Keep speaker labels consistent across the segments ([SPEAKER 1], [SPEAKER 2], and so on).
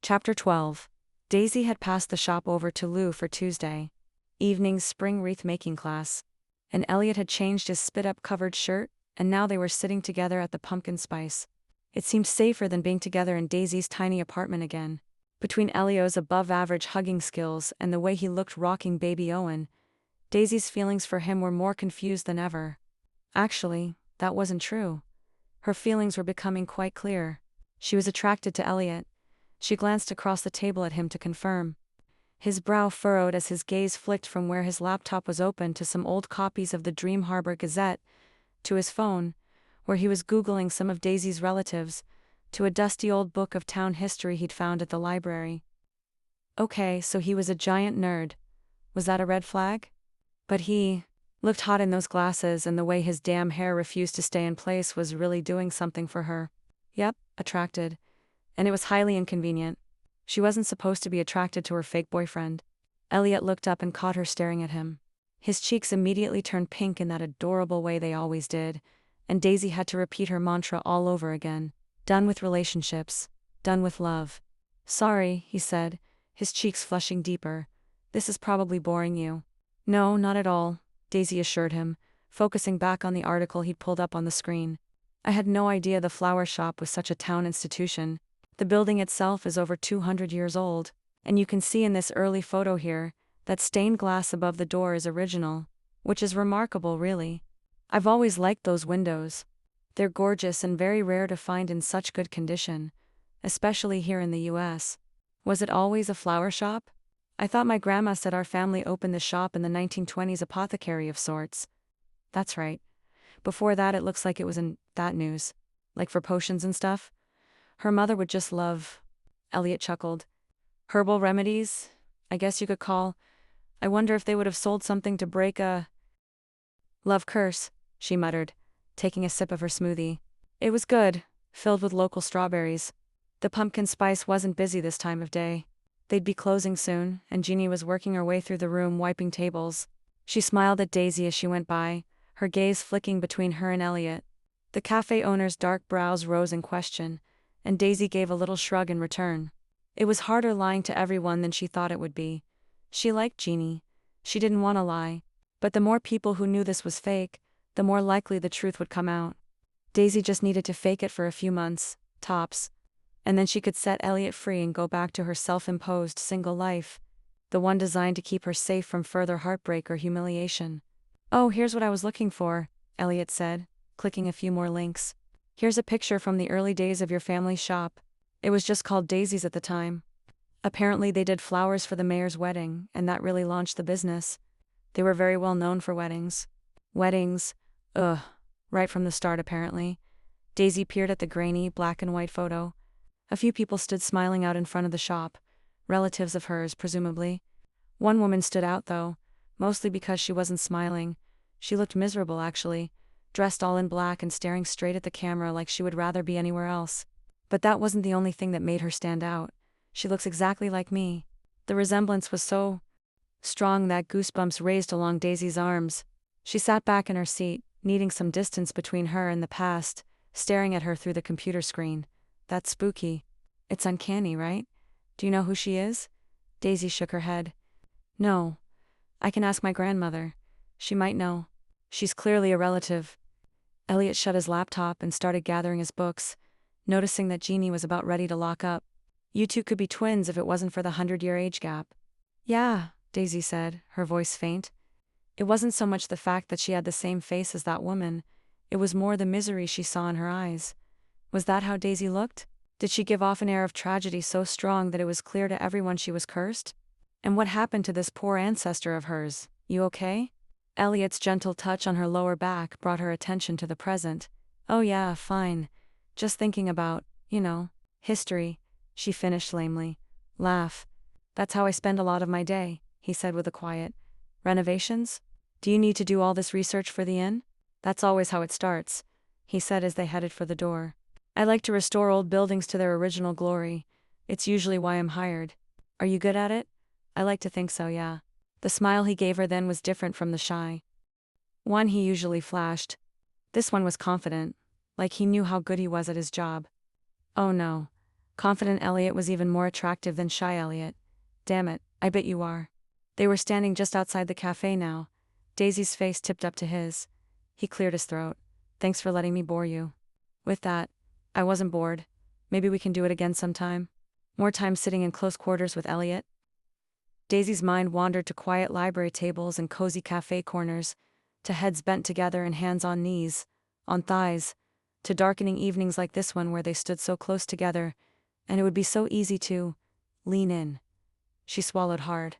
[SPEAKER 1] Chapter 12. Daisy had passed the shop over to Lou for Tuesday evening's spring wreath-making class, and Elliot had changed his spit-up covered shirt, and now they were sitting together at the pumpkin spice. It seemed safer than being together in Daisy's tiny apartment again. Between Elio's above-average hugging skills and the way he looked rocking baby Owen, Daisy's feelings for him were more confused than ever. Actually, that wasn't true. Her feelings were becoming quite clear. She was attracted to Elliot. She glanced across the table at him to confirm. His brow furrowed as his gaze flicked from where his laptop was open to some old copies of the Dream Harbor Gazette, to his phone, where he was Googling some of Daisy's relatives, to a dusty old book of town history he'd found at the library. Okay, so he was a giant nerd. Was that a red flag? But he looked hot in those glasses, and the way his damn hair refused to stay in place was really doing something for her. Yep, attracted. And it was highly inconvenient. She wasn't supposed to be attracted to her fake boyfriend. Elliot looked up and caught her staring at him. His cheeks immediately turned pink in that adorable way they always did, and Daisy had to repeat her mantra all over again. Done with relationships. Done with love. Sorry, he said, his cheeks flushing deeper. This is probably boring you. No, not at all, Daisy assured him, focusing back on the article he'd pulled up on the screen. I had no idea the flower shop was such a town institution. The building itself is over 200 years old, and you can see in this early photo here that stained glass above the door is original, which is remarkable, really. I've always liked those windows. They're gorgeous and very rare to find in such good condition, especially here in the US. Was it always a flower shop? I thought my grandma said our family opened the shop in the 1920s, apothecary of sorts. That's right. Before that, it looks like it was in that news. Like for potions and stuff? Her mother would just love. Elliot chuckled. Herbal remedies, I guess you could call. I wonder if they would have sold something to break a love curse, she muttered, taking a sip of her smoothie. It was good, filled with local strawberries. The pumpkin spice wasn't busy this time of day. They'd be closing soon, and Jeannie was working her way through the room wiping tables. She smiled at Daisy as she went by, her gaze flicking between her and Elliot. The cafe owner's dark brows rose in question, and Daisy gave a little shrug in return. It was harder lying to everyone than she thought it would be. She liked Jeannie. She didn't want to lie. But the more people who knew this was fake, the more likely the truth would come out. Daisy just needed to fake it for a few months, tops. And then she could set Elliot free and go back to her self-imposed single life, the one designed to keep her safe from further heartbreak or humiliation. Oh, here's what I was looking for, Elliot said, clicking a few more links. Here's a picture from the early days of your family's shop. It was just called Daisy's at the time. Apparently they did flowers for the mayor's wedding, and that really launched the business. They were very well known for weddings. Weddings, right from the start apparently. Daisy peered at the grainy, black and white photo. A few people stood smiling out in front of the shop, relatives of hers, presumably. One woman stood out though, mostly because she wasn't smiling. She looked miserable actually, dressed all in black and staring straight at the camera like she would rather be anywhere else. But that wasn't the only thing that made her stand out. She looks exactly like me. The resemblance was so strong that goosebumps raised along Daisy's arms. She sat back in her seat, needing some distance between her and the past, staring at her through the computer screen. That's spooky. It's uncanny, right? Do you know who she is? Daisy shook her head. No. I can ask my grandmother. She might know. She's clearly a relative. Elliot shut his laptop and started gathering his books, noticing that Jeannie was about ready to lock up. You two could be twins if it wasn't for the 100-year age gap. Yeah, Daisy said, her voice faint. It wasn't so much the fact that she had the same face as that woman, it was more the misery she saw in her eyes. Was that how Daisy looked? Did she give off an air of tragedy so strong that it was clear to everyone she was cursed? And what happened to this poor ancestor of hers? You okay? Elliot's gentle touch on her lower back brought her attention to the present. Oh yeah, fine. Just thinking about, history, she finished lamely. Laugh. That's how I spend a lot of my day, he said with a quiet. Renovations? Do you need to do all this research for the inn? That's always how it starts, he said as they headed for the door. I like to restore old buildings to their original glory. It's usually why I'm hired. Are you good at it? I like to think so, yeah. The smile he gave her then was different from the shy one he usually flashed. This one was confident, like he knew how good he was at his job. Oh no. Confident Elliot was even more attractive than shy Elliot. Damn it, I bet you are. They were standing just outside the cafe now. Daisy's face tipped up to his. He cleared his throat. Thanks for letting me bore you. With that, I wasn't bored. Maybe we can do it again sometime. More time sitting in close quarters with Elliot. Daisy's mind wandered to quiet library tables and cozy cafe corners, to heads bent together and hands on knees, on thighs, to darkening evenings like this one where they stood so close together, and it would be so easy to lean in. She swallowed hard.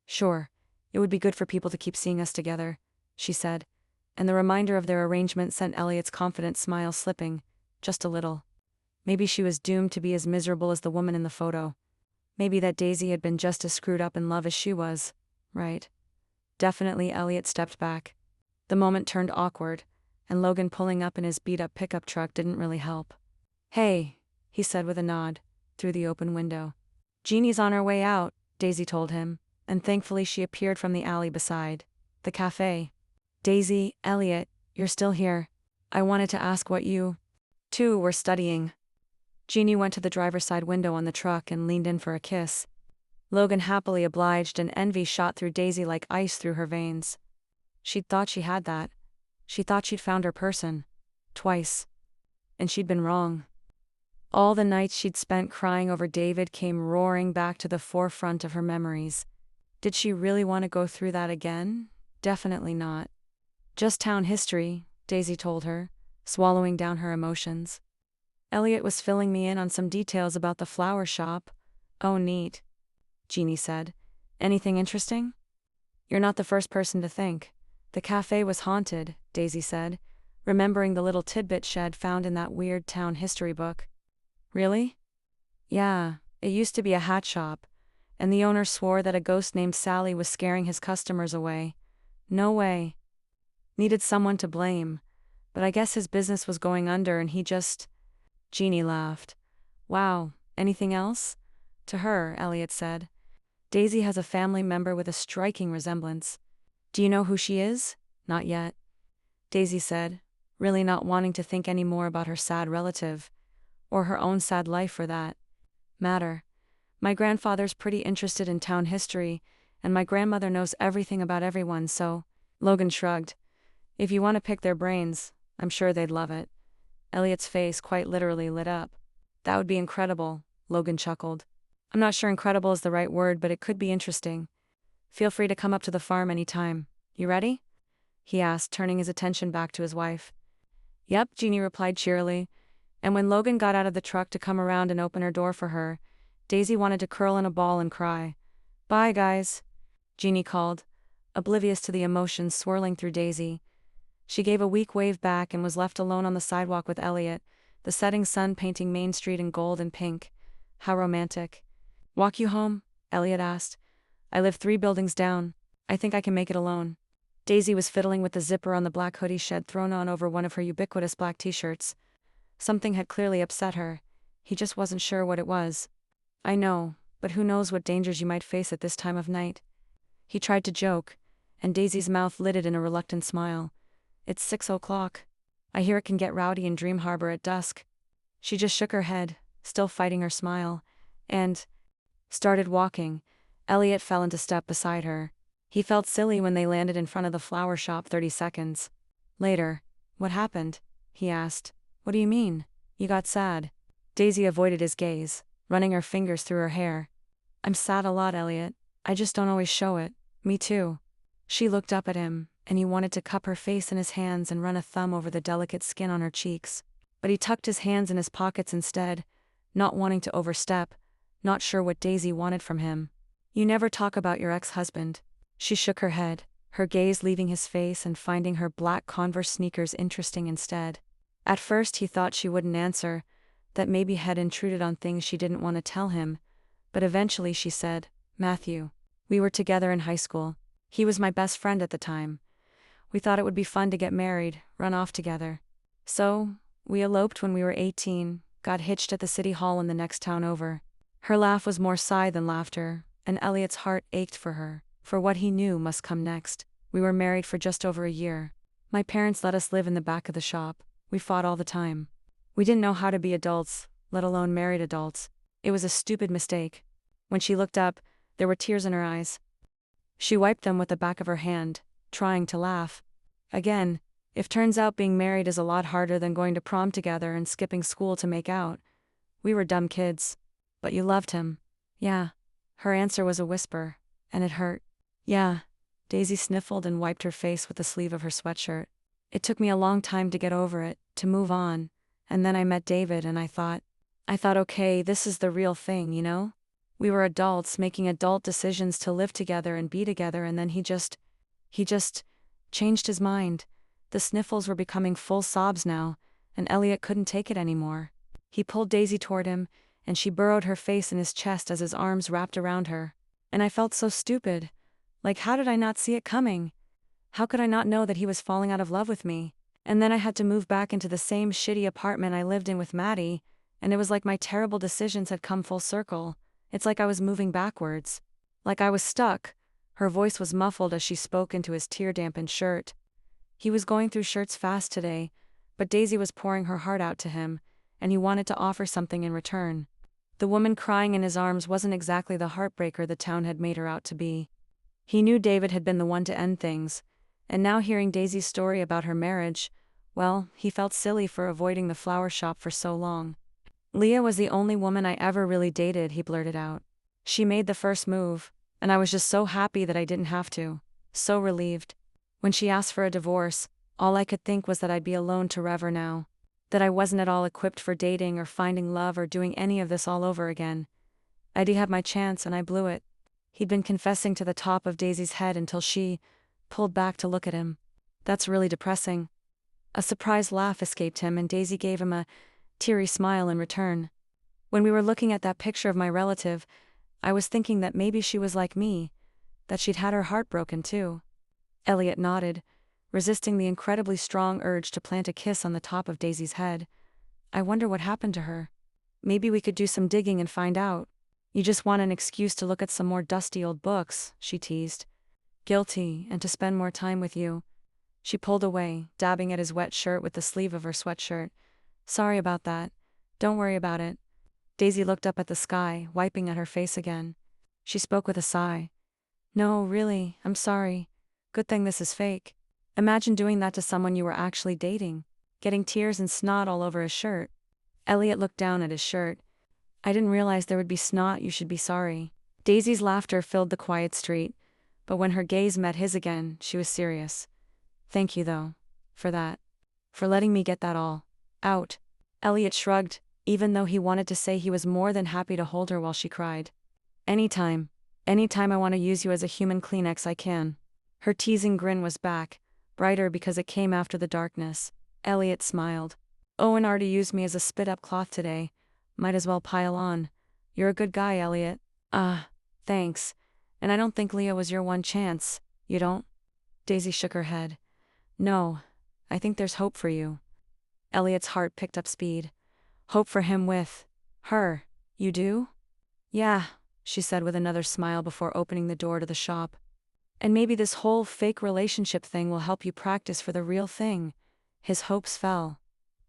[SPEAKER 1] Sure, it would be good for people to keep seeing us together, she said, and the reminder of their arrangement sent Elliot's confident smile slipping, just a little. Maybe she was doomed to be as miserable as the woman in the photo. Maybe that Daisy had been just as screwed up in love as she was, right? Definitely. Elliot stepped back. The moment turned awkward, and Logan pulling up in his beat-up pickup truck didn't really help. Hey, he said with a nod, through the open window. Jeannie's on her way out, Daisy told him, and thankfully she appeared from the alley beside the cafe. Daisy, Elliot, you're still here. I wanted to ask what you two were studying. Jeannie went to the driver's side window on the truck and leaned in for a kiss. Logan happily obliged, and envy shot through Daisy like ice through her veins. She'd thought she had that. She thought she'd found her person. Twice. And she'd been wrong. All the nights she'd spent crying over David came roaring back to the forefront of her memories. Did she really want to go through that again? Definitely not. Just town history, Daisy told her, swallowing down her emotions. Elliot was filling me in on some details about the flower shop. Oh, neat, Jeannie said. Anything interesting? You're not the first person to think. The cafe was haunted, Daisy said, remembering the little tidbit shed found in that weird town history book. Really? Yeah, it used to be a hat shop, and the owner swore that a ghost named Sally was scaring his customers away. No way. Needed someone to blame, but I guess his business was going under and he just… Jeannie laughed. Wow, anything else? To her, Elliot said. Daisy has a family member with a striking resemblance. Do you know who she is? Not yet. Daisy said, really not wanting to think any more about her sad relative, or her own sad life for that matter. My grandfather's pretty interested in town history, and my grandmother knows everything about everyone, so… Logan shrugged. If you want to pick their brains, I'm sure they'd love it. Elliot's face quite literally lit up. That would be incredible, Logan chuckled. I'm not sure incredible is the right word, but it could be interesting. Feel free to come up to the farm anytime. You ready? He asked, turning his attention back to his wife. Yep, Jeannie replied cheerily, and when Logan got out of the truck to come around and open her door for her, Daisy wanted to curl in a ball and cry. Bye, guys, Jeannie called, oblivious to the emotions swirling through Daisy. She gave a weak wave back and was left alone on the sidewalk with Elliot, the setting sun painting Main Street in gold and pink. How romantic. Walk you home? Elliot asked. I live 3 buildings down. I think I can make it alone. Daisy was fiddling with the zipper on the black hoodie she had thrown on over one of her ubiquitous black t-shirts. Something had clearly upset her. He just wasn't sure what it was. I know, but who knows what dangers you might face at this time of night. He tried to joke, and Daisy's mouth lidded in a reluctant smile. It's 6 o'clock. I hear it can get rowdy in Dream Harbor at dusk. She just shook her head, still fighting her smile, and started walking. Elliot fell into step beside her. He felt silly when they landed in front of the flower shop 30 seconds later. What happened? He asked. What do you mean? You got sad. Daisy avoided his gaze, running her fingers through her hair. I'm sad a lot, Elliot. I just don't always show it. Me too. She looked up at him, and he wanted to cup her face in his hands and run a thumb over the delicate skin on her cheeks. But he tucked his hands in his pockets instead, not wanting to overstep, not sure what Daisy wanted from him. You never talk about your ex-husband. She shook her head, her gaze leaving his face and finding her black Converse sneakers interesting instead. At first he thought she wouldn't answer, that maybe had intruded on things she didn't want to tell him, but eventually she said, Matthew. We were together in high school. He was my best friend at the time. We thought it would be fun to get married, run off together. So, we eloped when we were 18, got hitched at the city hall in the next town over. Her laugh was more sigh than laughter, and Elliot's heart ached for her, for what he knew must come next. We were married for just over a year. My parents let us live in the back of the shop. We fought all the time. We didn't know how to be adults, let alone married adults. It was a stupid mistake. When she looked up, there were tears in her eyes. She wiped them with the back of her hand, trying to laugh. Again, if turns out being married is a lot harder than going to prom together and skipping school to make out. We were dumb kids. But you loved him. Yeah. Her answer was a whisper, and it hurt. Yeah. Daisy sniffled and wiped her face with the sleeve of her sweatshirt. It took me a long time to get over it, to move on, and then I met David and I thought, okay, this is the real thing, you know? We were adults making adult decisions to live together and be together, and then he just changed his mind. The sniffles were becoming full sobs now, and Elliot couldn't take it anymore. He pulled Daisy toward him, and she burrowed her face in his chest as his arms wrapped around her. And I felt so stupid. Like, how did I not see it coming? How could I not know that he was falling out of love with me? And then I had to move back into the same shitty apartment I lived in with Maddie, and it was like my terrible decisions had come full circle. It's like I was moving backwards. Like I was stuck. Her voice was muffled as she spoke into his tear-dampened shirt. He was going through shirts fast today, but Daisy was pouring her heart out to him, and he wanted to offer something in return. The woman crying in his arms wasn't exactly the heartbreaker the town had made her out to be. He knew David had been the one to end things, and now hearing Daisy's story about her marriage, well, he felt silly for avoiding the flower shop for so long. Leah was the only woman I ever really dated, he blurted out. She made the first move, and I was just so happy that I didn't have to. So relieved. When she asked for a divorce, all I could think was that I'd be alone forever now. That I wasn't at all equipped for dating or finding love or doing any of this all over again. I'd had my chance and I blew it. He'd been confessing to the top of Daisy's head until she pulled back to look at him. That's really depressing. A surprised laugh escaped him and Daisy gave him a teary smile in return. When we were looking at that picture of my relative, I was thinking that maybe she was like me, that she'd had her heart broken too. Elliot nodded, resisting the incredibly strong urge to plant a kiss on the top of Daisy's head. I wonder what happened to her. Maybe we could do some digging and find out. You just want an excuse to look at some more dusty old books, she teased. Guilty, and to spend more time with you. She pulled away, dabbing at his wet shirt with the sleeve of her sweatshirt. Sorry about that. Don't worry about it. Daisy looked up at the sky, wiping at her face again. She spoke with a sigh. No, really, I'm sorry. Good thing this is fake. Imagine doing that to someone you were actually dating, getting tears and snot all over his shirt. Elliot looked down at his shirt. I didn't realize there would be snot, you should be sorry. Daisy's laughter filled the quiet street, but when her gaze met his again, she was serious. Thank you, though, for that. For letting me get that all out. Elliot shrugged, even though he wanted to say he was more than happy to hold her while she cried. Anytime I want to use you as a human Kleenex, I can. Her teasing grin was back, brighter because it came after the darkness. Elliot smiled. Owen already used me as a spit-up cloth today. Might as well pile on. You're a good guy, Elliot. Thanks. And I don't think Leah was your one chance. You don't? Daisy shook her head. No, I think there's hope for you. Elliot's heart picked up speed. Hope for him with her. You do? Yeah, she said with another smile before opening the door to the shop. And maybe this whole fake relationship thing will help you practice for the real thing. His hopes fell.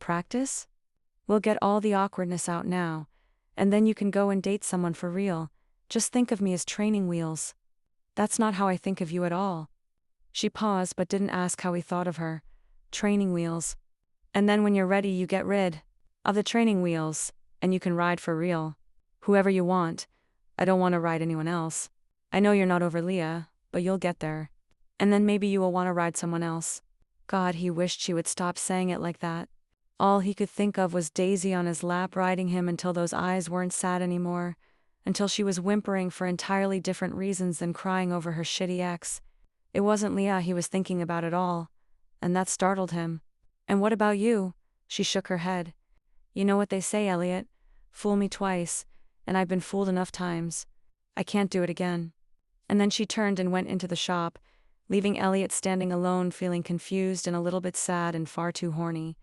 [SPEAKER 1] Practice? We'll get all the awkwardness out now, and then you can go and date someone for real. Just think of me as training wheels. That's not how I think of you at all. She paused but didn't ask how he thought of her. Training wheels. And then when you're ready you get rid of the training wheels, and you can ride for real. Whoever you want. I don't want to ride anyone else. I know you're not over Leah, but you'll get there. And then maybe you will want to ride someone else. God, he wished she would stop saying it like that. All he could think of was Daisy on his lap riding him until those eyes weren't sad anymore, until she was whimpering for entirely different reasons than crying over her shitty ex. It wasn't Leah he was thinking about at all, and that startled him. And what about you? She shook her head. You know what they say, Elliot. Fool me twice, and I've been fooled enough times. I can't do it again. And then she turned and went into the shop, leaving Elliot standing alone feeling confused and a little bit sad and far too horny.